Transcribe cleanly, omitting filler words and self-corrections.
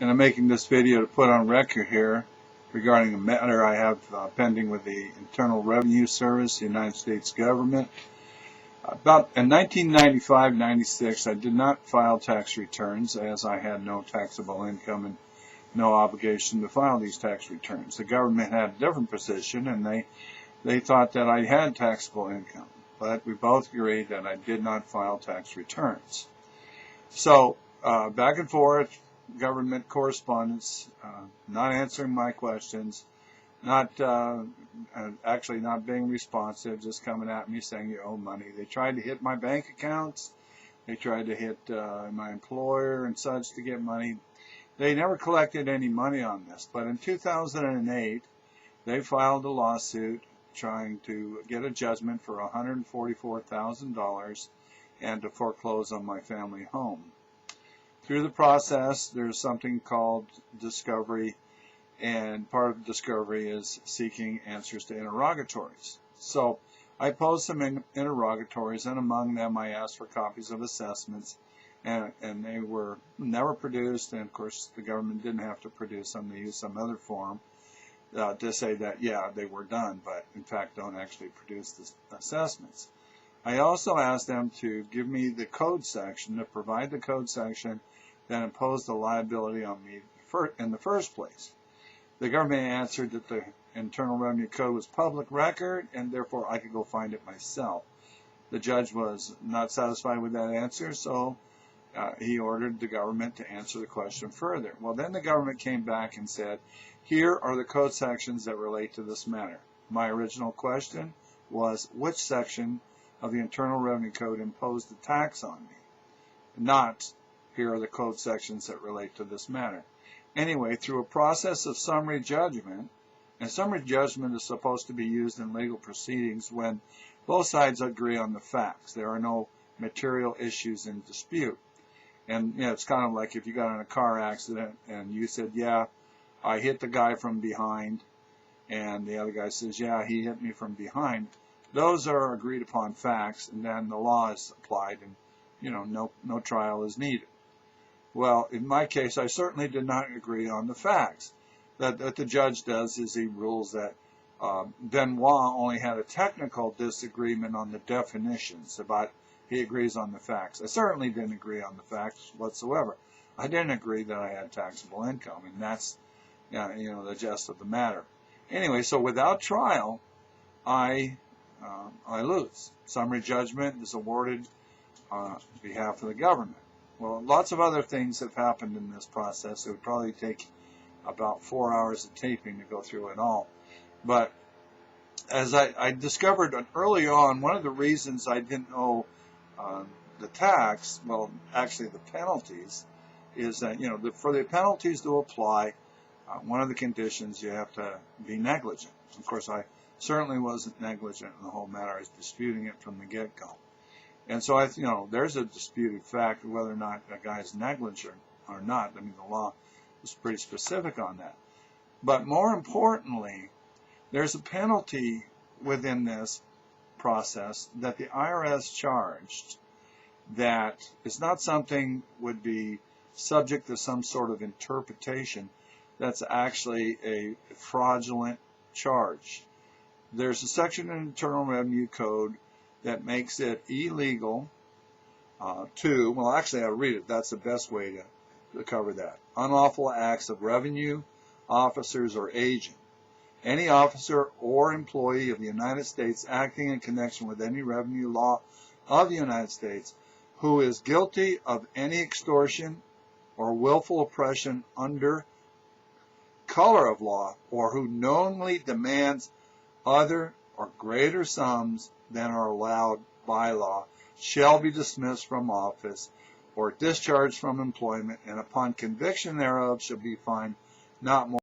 And I'm making this video to put on record here regarding a matter I have pending with the Internal Revenue Service, the United States government. About in 1995-96, I did not file tax returns as I had no taxable income and no obligation to file these tax returns. The government had a different position, and they thought that I had taxable income, but we both agreed that I did not file tax returns. So back and forth, government correspondence, not answering my questions, actually not being responsive, just coming at me saying you owe money. They tried to hit my bank accounts. They tried to hit my employer and such to get money. They never collected any money on this, but in 2008, they filed a lawsuit trying to get a judgment for $144,000 and to foreclose on my family home. Through the process, there's something called discovery, and part of discovery is seeking answers to interrogatories. So I posed some interrogatories, and among them I asked for copies of assessments, and they were never produced, and of course the government didn't have to produce them. They used some other form to say that, yeah, they were done, but in fact don't actually produce the assessments. I also asked them to give me the code section, to provide the code section that imposed the liability on me in the first place. The government answered that the Internal Revenue Code was public record, and therefore I could go find it myself. The judge was not satisfied with that answer, so he ordered the government to answer the question further. Well, then the government came back and said, here are the code sections that relate to this matter. My original question was, which section of the Internal Revenue Code imposed the tax on me? Not, here are the code sections that relate to this matter. Anyway, through a process of summary judgment, and summary judgment is supposed to be used in legal proceedings when both sides agree on the facts. There are no material issues in dispute. And you know, it's kind of like if you got in a car accident and you said, yeah, I hit the guy from behind, and the other guy says, yeah, he hit me from behind. Those are agreed upon facts, and then the law is applied, and you know, no trial is needed. Well, in my case, I certainly did not agree on the facts. That the judge does is he rules that Benoit only had a technical disagreement on the definitions, but he agrees on the facts. I certainly didn't agree on the facts whatsoever. I didn't agree that I had taxable income, and that's the gist of the matter. Anyway, so without trial, I lose. Summary judgment is awarded on behalf of the government. Well, lots of other things have happened in this process. It would probably take about 4 hours of taping to go through it all. But as I discovered early on, one of the reasons I didn't owe the tax, well, actually the penalties, is that, for the penalties to apply, one of the conditions you have to be negligent. Of course, I certainly wasn't negligent in the whole matter. I was disputing it from the get-go. And so, there's a disputed fact of whether or not a guy is negligent or not. I mean, the law is pretty specific on that. But more importantly, there's a penalty within this process that the IRS charged that is not something would be subject to some sort of interpretation. That's actually a fraudulent charge. There's a section in the Internal Revenue Code that makes it illegal well, actually I'll read it. That's the best way to cover that. Unlawful acts of revenue officers or agent. Any officer or employee of the United States acting in connection with any revenue law of the United States who is guilty of any extortion or willful oppression under color of law, or who knowingly demands other or greater sums than are allowed by law, shall be dismissed from office or discharged from employment, and upon conviction thereof shall be fined not more